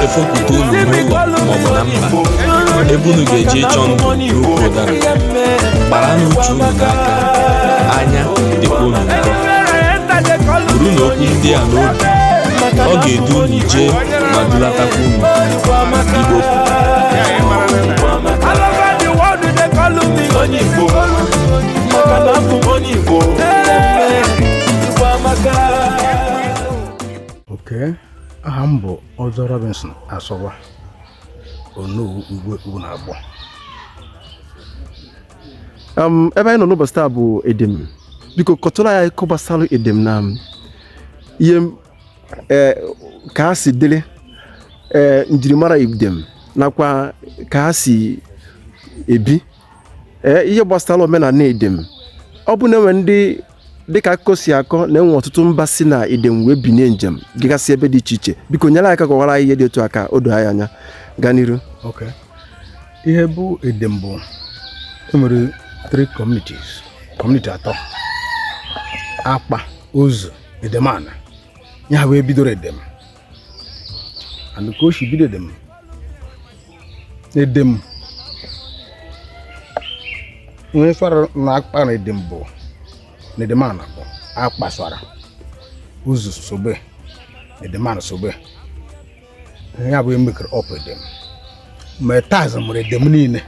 Efopụta unu n'ụlọ maọbụ na mba ebe unu ga-eji ịchọ ndụ n'ukwu ụdara gbara n'uche unu n'aka anya dịkwa unu n'ahụ buru n'okwu ndị a n'obi ọ ga-edu unu jee ma dulatakwa unu Igbo. Okay. Aha m bụ Odolu Robinson Asọwa Onowu Igbo na-agbọ. Ebe anyị nọ n'ụbọchị taa bụ edem. Biko kọtụrụ anyị akụkọ gbasara edem na ihe ka ha si dịrị njirimara edem nakwa ka ha si ebi ihe gbasara omenala edem. Ọ bụ na enwe ndị dịka akụkọ si akọ na enwe ọtụtụ mba si na edem wee binye njem gịgasị ebe dị iche iche. Biko nyere anyị aka kọwara ihe dị otu aka o doo anyị anya gaa n'iru. Okay. Ihe bụ edem bụ enwere 3 communities. Community atọ. Akpa, Ozu, Edemana. Ya wee bidoro edem. And ka o si bido edem. Edem. Onye swara na akpa na edem bụ na Edemana bụ akpa swara. Ozu sobe. Edemana sobe. Ya bụ emekere up edem. Ma taz mụrụ edem niile.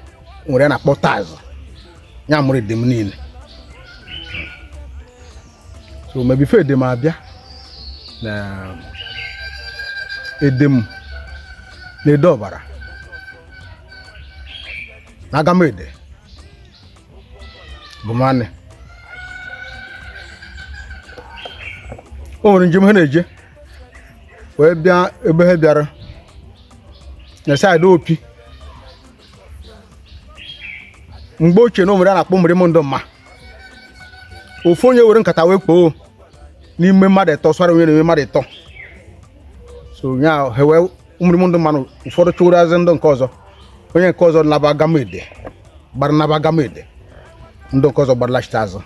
Nwere na-akpọ taz. Ya mụrụ edem niile. So maybe before edem abịa na edem na-ede ọbara na Agamede bụ nwanne. O nwere njem ha na-eje wee bịa ebe ha bịara na saịdị Opi. Mgbe ochie na o nwere a na-akpọ mmiri ndụ mma. Ofu onye were nkata wee kpoo n'ime mmadụ ịtọ swara onye na-eme mmadụ ịtọ. So nya ha wee mmiri ndụ mmanụ ụfọdụ chụrụ azụ ndụ nke ọzọ. Onye nke ọzọ naba Agamede gbara naba Agamede. Ndụ nke ọzọ gbara lachita azụ.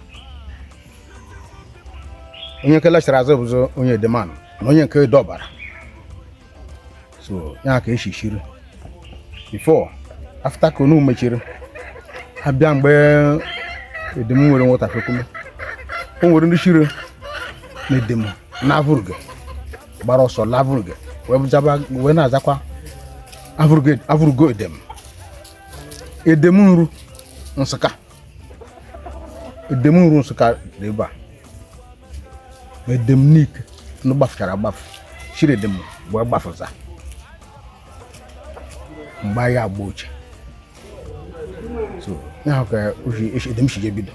Onye nke lachitara azụ bụzọ onye Edemana na onye nke ede ọbara. So ya ka eshishiri. Before after ka onu mechiri abịa mgbe edem nwere nwata fekume. O nwere ndị shiri na edem na Avrugo gbara ọsọ la Avrugo wee na-azakwa Avrugo edem. Edem nru Nsụka. Edem nru Nsụka dị ebe a. Edem nik ndị gbafụchara agbafu shiri edem wee gbafụza mgbe anyị agba ochie. So ya ka edem shi ebido.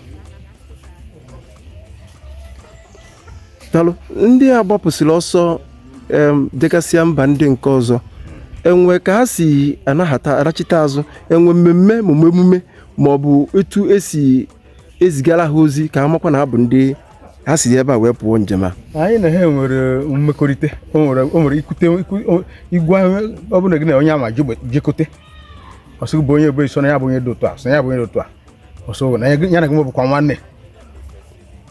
Daalụ, ndị a gbapụsịrị ọsọ dịgasịa mba ndị nke ọzọ enwe ka ha si anahata arachite azụ enwe mmemme ma emume ma ọ bụ etu esi ezigara ha ozi ka ha makwa na ha bụ ndị ha si ebe a wee pụọ njem a. Anyị na ha nwere mmekọrịta. O nwere ikute igwe ọ bụla gị na onye ama jekọte. Ọsọ bụ onye ebe iso na ya bụ onye dị otu a. So ya bụ onye dị otu a. Ọsọ na ya na gị bụkwa nwanne.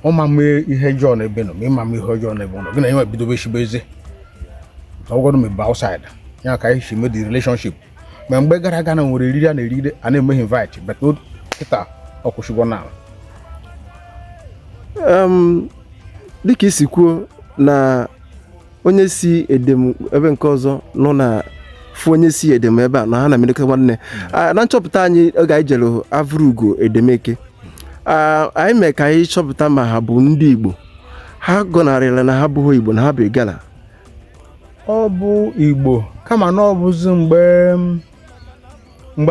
Ọ ma mee ihe ọjọọ na ebe nọ, ma ịma mee ihe ọjọọ na ebe nọ. Gị na enwe bidobe shibe eze. Ọgwọdụ mebe outside. Ya ka anyị si mee the relationship. Ma mgbe gara aga na nwere eriri a na-eride a na-eme invite, but no kịta ọkwụsịgwo na. Dịka isi kwuo na onye si edem ebe nke ọzọ nọ na fụ onye si edem ebe a na ha na-emelekọ nwanne. Na nchọpụta anyị oge anyị jere Avrugo Edemeke. Anyị mee ka anyị chọpụta ma ha bụ ndị Igbo. Ha gọnarịla na ha bụghị Igbo na ha bụ Igala. Ọ bụ Igbo kama na ọ bụzi mgbe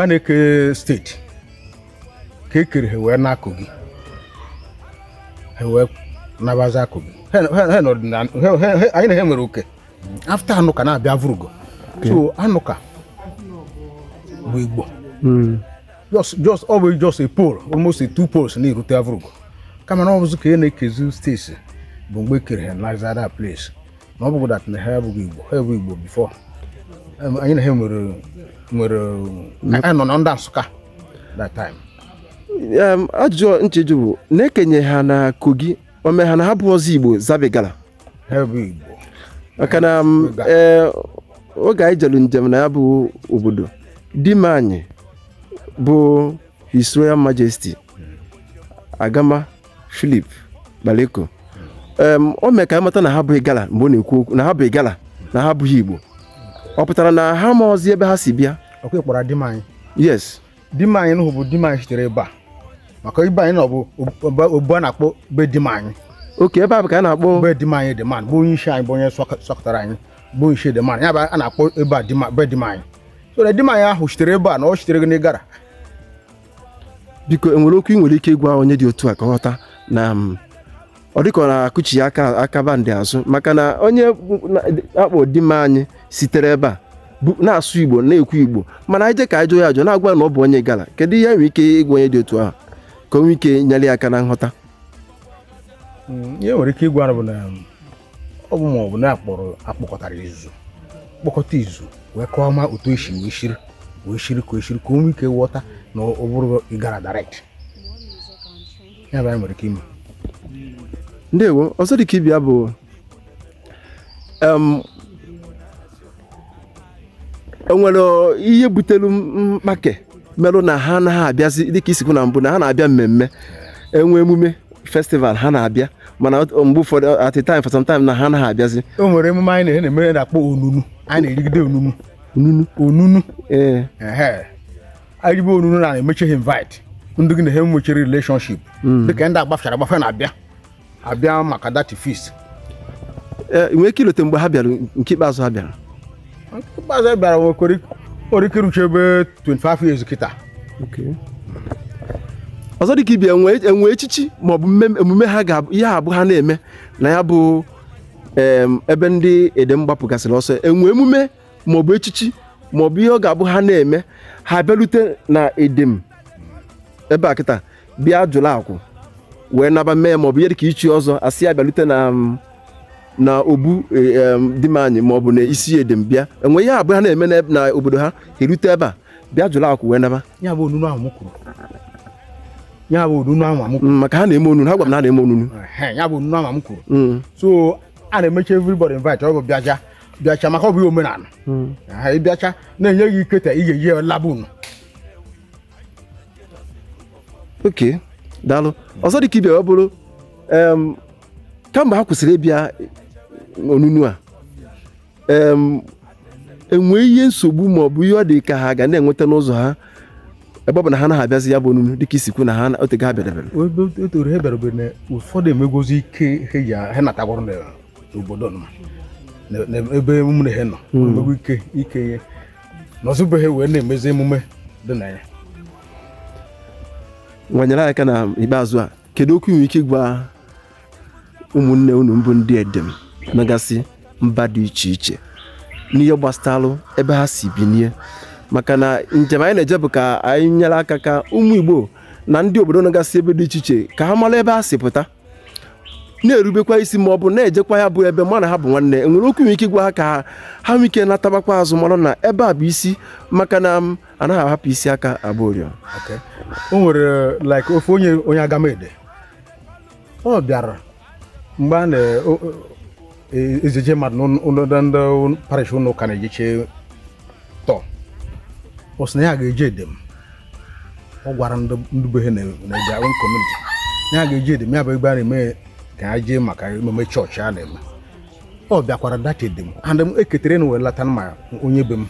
a na-eke steeti ka ekere ha wee na Kogi. Ha wee nabaza Kogi. Anyị na ha nwere oke. After Anụka na-abịa Avrugo. So Anụka bụ Igbo. Just a pole, almost a 2 poles na irute Avrugo. Kama na ọ bụzi ka e na-ekezi steeti bụ mgbe ekere ha na that place. Na ọ bụghị that na ha abụghị Igbo. Ha bụ Igbo before. anyị na ha nwere anyị nọ na ndị Nsụka that time. Ajụjụ ncheju bụ na-ekenye ha na Kogi ome ha na ha bụ ọzọ Igbo zabigala Ha bụ Igbo maka na oge anyị jelu njem na ya bụ obodo di m anyị bụ His Royal Majesty Agama Philip Baleko o mee ka anyị mata na ha bụ Igala mgbe ọ na-ekwu okwu na ha bụ Igala na ha bụghị Igbo. Ọ pụtara na ha ma ọzi ebe ha si bịa? Ọkwa kpọrọ di m anyị. Yes. Di m anyị nụ bụ di m anyị sitere ebe a maka ibe anyị nọ bụ obu a na-akpọ be di m anyị. Oke, ebe a bụ ka a na-akpọ be di m anyị Demand bụ onye isi anyị bụ onye sọkọtara anyị bụ isi Demand ya bụ a na-akpọ ebe a be di m anyị. So na di m anyị ahụ sitere ebe a na ọ sitere gị n'Igara. Biko enwere okwu ị nwere ike ịgwa onye dị otu a ka ọ ghọta na ọ dịka ọ na-akụchi akaba ndị azụ maka na onye akpọ di m anyị sitere ebe a na-asụ Igbo na-ekwu Igbo mana anyị je ka anyị jụọ ya ajụ na-agwa na ọ bụ onye Igala. Kedu ihe nwere ike ịgwa onye dị otu ahụ ka o nwee ike nyere ya aka na nghọta? Ihe nwere ike ịgwa bụ na ọ bụ ma ọ bụ na akpọkọtara izu kpọkọta izu wee kọọ ma otu esi wee shiri ka o nwee ike ghọta na ọ bụrụ Igala direct. Ya bụ anyị nwere ike ime. Ndewo, ọzọ dị ka ịbịa bụ enwere ihe butelu mkpake merụ na ha anaghị abịazi dịka isikwu na mbụ na ha na-abịa mmemme enwe emume festival ha na-abịa mana mgbe ụfọdụ at a time for some time na ha anaghị abịazi. O nwere emume anyị na-eme na-akpọ onunu. Anyị na-erigide onunu. Anyị ribe onunu na-emeche ha invite ndị gị na ha nwechara relationship dịka ndị agbafe na-abịa maka that feast. Nwee ike ilote mgbe ha bịara nke ikpeazụ ha bịara? Ikpeazụ ha bịara nwere ike iruche ebe 25 years kịta. Ọzọ dị ka ịbịa enwe echichi maọbụ emume ha ihe abụ ha na-eme na ya bụ ebe ndị edem gbapụgasịrị ọsọ enwe emume maọbụ echichi maọbụ ihe ọ ga-abụ ha na-eme ha bịarute na edem ebe a kịta bịa jụrụ akwụ wee naba mee maọbụ ihe dịka ichi ọzọ asị ya bịarute na obu di m anyị maọbụ na isi edem bịa enwe ihe abụ ha na-eme na obodo ha erute ebe a bịa jụrụ akwụ wee naba. Ya bụ onunu ahụ m kwuru. Ya bụ onunu ahụ m kwuru. Maka ha na-eme onunu, ha gwa m na ha na-eme onunu. Ya bụ onunu ahụ m kwuru. So a na-emecha everybody invite ọ bụ bịacha maka ọ bụ omenala. Ha ịbịacha na-enye gị ikete ị ga-eji labunu. Okay, daalụ. Ọzọ dị ka ịbịa ọ bụrụ kamgbe ha kwụsịrị ịbịa onunu a enwe ihe nsogbu maọbụ ihe ọ dị ka ha ga na-enweta n'ụzọ ha ebe ọ bụ na ha naghị abịazi ya bụ onunu dịka isikwu na ha otego ha bịara otoro ha bịara na ụfọdụ emegozi ike ha natagwara n'obodo ebe emume ha nọ emego ike ya n'ọzụbe ha wee na-emezi emume dị na ya. Nwanyere aka na ikpeazụ a kedu okwu nwere ike ịgwa ụmụnne unu mbụ ndị edem nagasị mba dị iche iche n'ihe gbasalụ ebe ha si binie maka na njem anyị na-eje bụ ka anyị nyere aka ka ụmụ Igbo na ndị obodo nagasị ebe dị iche iche ka ha mara ebe ha si pụta na-erubekwa isi ma ọ bụ na-ejekwa ya bụ ebe mana ha bụ nwanne. Enwere okwu nwere ike ịgwa ha ka ha nwee ike natabakwa azụ mara na ebe a bụ isi maka na anaghị ahapụ isi aka abụ oriọ. O nwere like ofe onye Agamede ọ bịara mgbe a na-ezeje mmadụ ndị parish ụnụ ụka na-ejeche tọ ọ sị na ya ga-eje edem. Ọ gwara ndị be ha na-eje own community ya ga-eje edem ya bụ ebe a na-eme ka ha jee maka emume chọọchị a na-eme. Ọ bịakwara data edem and eketere na wee lata ma onye be m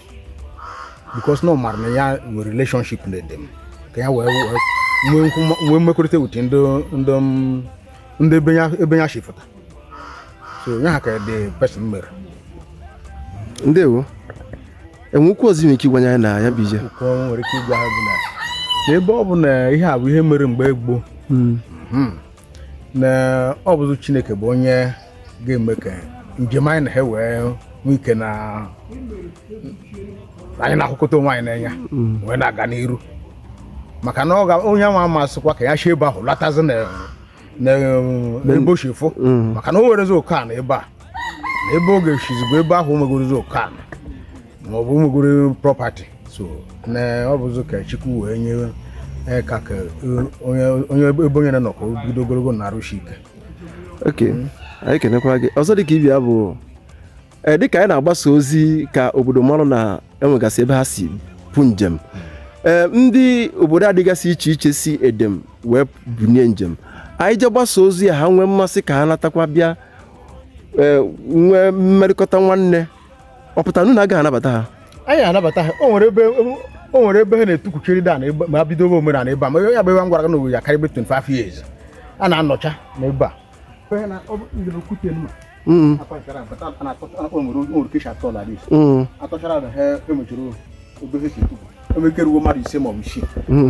because na ọ mara na ya nwere relationship na edem ka ya wee mmekọrịta uche ndị ebe ya shifụta. So ya ka the person mere. Ndewo. Enwekwu ọzọ nwere ike ịgwanye anyị na ya bụ ije? Nwere ike ịgwa ha bụ na ebe ọ bụ na ihe a bụ ihe mere mgbe gboo na ọ bụzụ Chineke bụ onye ga-eme ka njem anyị na ha wee nwee ike na anyị na-akwụkọta onwe anyị n'anya wee na-aga n'iru maka na onye nwa amasịkwa ka ya shi ebe ahụ latazi na ebe oshifụ maka na o werezi oke na ebe a na ebe oge shizigbo ebe ahụ o megorozi oke ma ọ bụ ụmụgoro property so na ọ bụzụ ka Chukwu wee nye ka onye ebe onye nọ ka o bido ogologo na arụshi ike. Okay, anyị kenekwa gị ọzọ dịka ibia bụ dịka anyị na-agbasa ozi ka obodo mmanụ na enwegasị ebe ha si pụ njem ndị obodo adịgasị iche iche si edem wee bunye njem anyị je gbasa ozi ha nwee mmasị ka ha natakwa bịa nwee mmerịkọta nwanne ọpụta nụ na agaghị anabata ha. Anyị anabata ha. O nwere ebe ha na-etukwuchiri da na ma bido omenala ebe a ma ya bụ ebe m gwara gị na owe ya karịbe 25 years a na-anọcha n'ebe a atọchara ha emechiri ebe ha si tupu emekeruo mmadụ ise maọbụ isii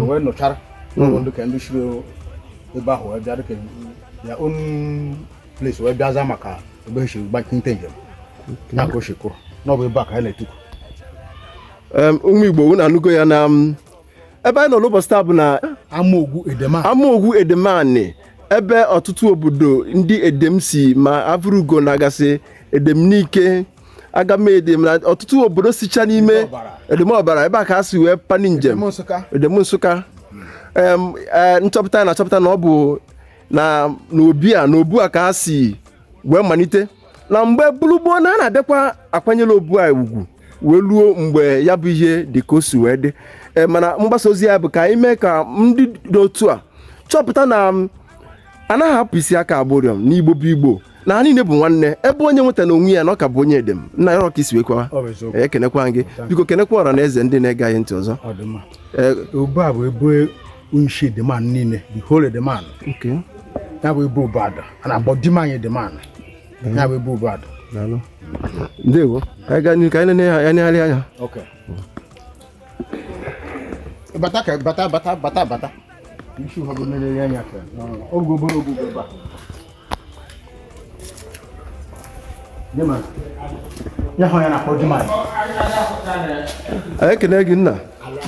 wee nọchara ndị ka ndị shiri ebe ahụ wee bịa dịka ya own place wee bịaza maka ebe ha si gbakinte njem na ka o si kwụrụ n'ọbụ ebe a ka ha na-etukwu. Ụmụ Igbo unu anụgo ya na ebe anyị nọ n'ụbọchị taa bụ na Amaogwu Edemani ebe ọtụtụ obodo ndị edem si ma Avrugo na-agasị edem n'ike agama edem na ọtụtụ obodo sicha n'ime edem ọbara ebe a ka ha si wee pani njem edem Nsụka nchọpụta na-achọpụta na ọ bụ na obu a ka ha si wee malite na mgbe bụrụgboo na a na-abịakwa akwanyela obu a ugwu wee luo mgbe ya bụ ihe dị ka o si wee dị mana mgbasa ozi ya bụ ka anyị mee ka ndị dị otu a chọpụta na anaghị hapụ isi aka agbụrịọm n'Igbo bụ Igbo na ha niile bụ nwanne ebe onye nweta na onwe ya na ọ ka bụ onye edem nna ya ọka isi wee kwawa ekenekwa gị biko kenekwa ọra na eze ndị na-ege anyị ntị ọzọ. Obu a bụ ebe unshi edeman niile the whole edeman ya bụ ebe obodo a na-akpọ dimanye edeman ya bụ ebe obodo. Ndewo anyị gaa n'ihu ka anyị na-enegharị anya. Bata isi ụfọdụ na-enye anya ka ogogo ebe a ya hụ ya na-akpọ dimanye. Anyị ekene gị nna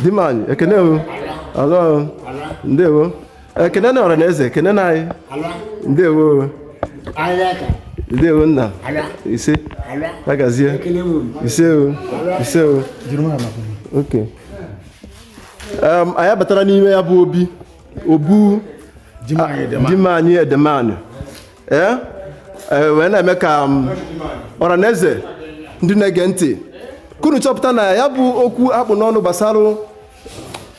dimanye ekene o alọ ndewo ekene na ọra na eze ekene na anyị ndewo ndewo nna ise agazie ise o okay anyị abatara n'ime ya bụ obu dimanye edemani wee na-eme ka ọra na eze ndị na-ege ntị kunu chọpụta na ya bụ okwu akpụ n'ọnụ gbasara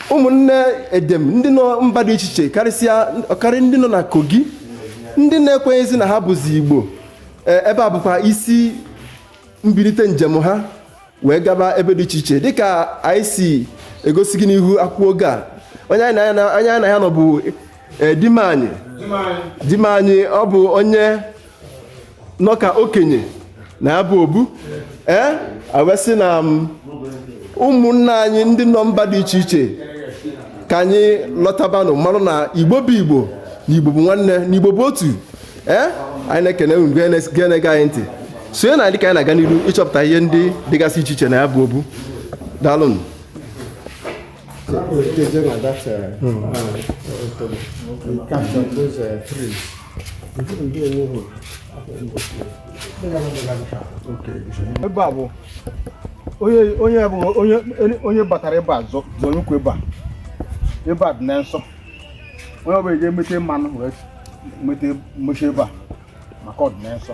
ụmụnne edem ndị nọ mba dị iche iche karịsịa ọkarị ndị nọ na Kogi ndị na-ekwenyezi na ha bụzi Igbo ebe a bụkwa isi mbilite njem ha wee gaba ebe dị iche iche dịka anyị si egosi gị n'ihu akwụkwọ oge a onye anyị na ya nọ bụ dimanye ọ bụ onye nọ ka okenye na ya bụ obu awesị na ụmụnna anyị ndị nọ mba dị iche iche ka anyị lọtabanụ mmanụ na Igbo bụ Igbo na Igbo bụ nwanne na Igbo bụ otu anyị na-ekene unu ga-enege anyị ntị sonye na dịka anyị na-aga n'iru ịchọpụta ihe ndị dịgasị iche iche na ya bụ obu. Daalụnụ. Ebe a bụ onye batara ebe a zọnyekwa ebe a dị na nsọ onye ọbụla eje emete mmanụ wee mete mmechi ebe a maka ọdịna nsọ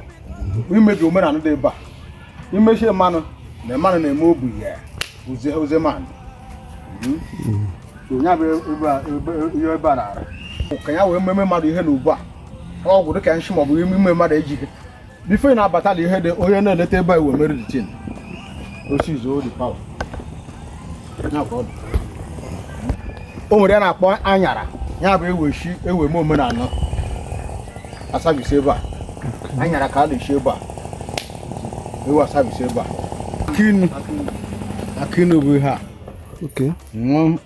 imebi omenala dị ebe a imechi mmanụ na mmanụ na-eme obi ya oze mmanụ onye bụ ebe a na-arụ ka ya wee mmemme mmadụ ihe na ugbu a ọgwụ dịka nshi maọbụ ime mmadụ ejighị bifo na-abata na ihe dị onye na-eleta ebe a iwe mere dị chin osizo dị pawa o nwere ya na-akpọ anyara ya bụ ewe eme omenala asabisi ebe a anyara ka a na-eshi ebe a ewe asabisi ebe a akinu bụ ihe a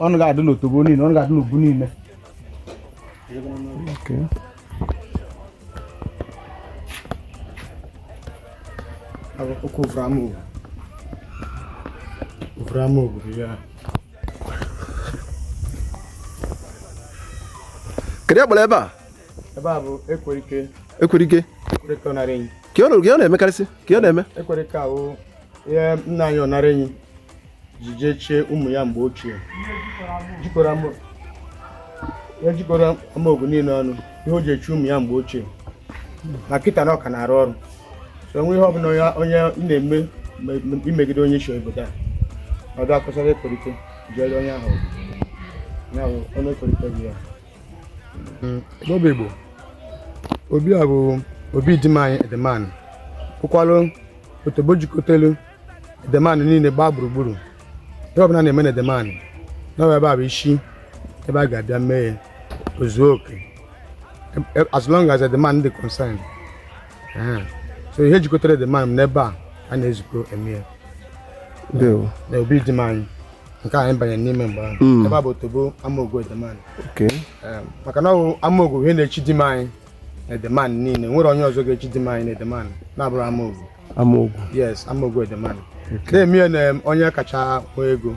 ọnụ ga-adị n'otobo niile ọnụ ga-adị n'ubu niile Avrugo ya kedu ya gbara ebe a bụ ekwerike ka ọ na-emekarịsị ka ọ na-eme ekwerike ahụ ihe nna anyị ọ nara enyi ji jee chie ụmụ ya mgbe ochie jikọrọ amaogu niile ọnụ ihe o ji echi ụmụ ya mgbe ochie ma kịta na ọka na-arụ ọrụ so onwe ihe ọbụla onye na-eme imegide onye isi obodo a ọdụ akwụsara ekorike jere onye ahụ onye ekorike gị ya n'obi Igbo obi a bụ obi dị m anyị edemanụ kwụkwalụ otobo jikọtelu edemanụ niile gbaa gburugburu ihe ọbụla na-eme na edemanụ n'ọwa ebe a bụ isi ebe a ga-abịa mee ozuo oke as long as edemanụ dị concerned so ihe jikọtara edemanụ n'ebe a na-ezukọ eme na obi dị m anyị nke anyị banyere n'ime mgbe ahụ ebe a bụ otobo amaogu edemanụ maka na ọ amaogu ihe na-echi dị m anyị na edemanụ niile nwere onye ọzọ ga-echi dị m anyị na edemanụ na-abụrụ amaogu yes amaogu edemanụ na-eme na onye kacha nwee ego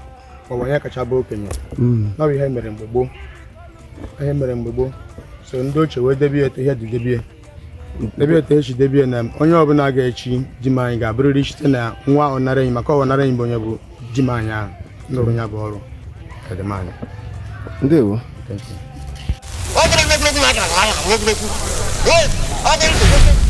maọbụ onye kacha bụ okenye n'ọbụ ihe mere mgbe gboo so ndị ochie wee debie eto ihe dị debie eto echi debie na onye ọbụla ga-echi di m anyị ga-abụrịrị site na nwa ọnarenyi maka ọnarenyi bụ onye bụ di m anyị ahụ n'ụrụ ya bụ ọrụ edemanya. Ndewo. Thank you.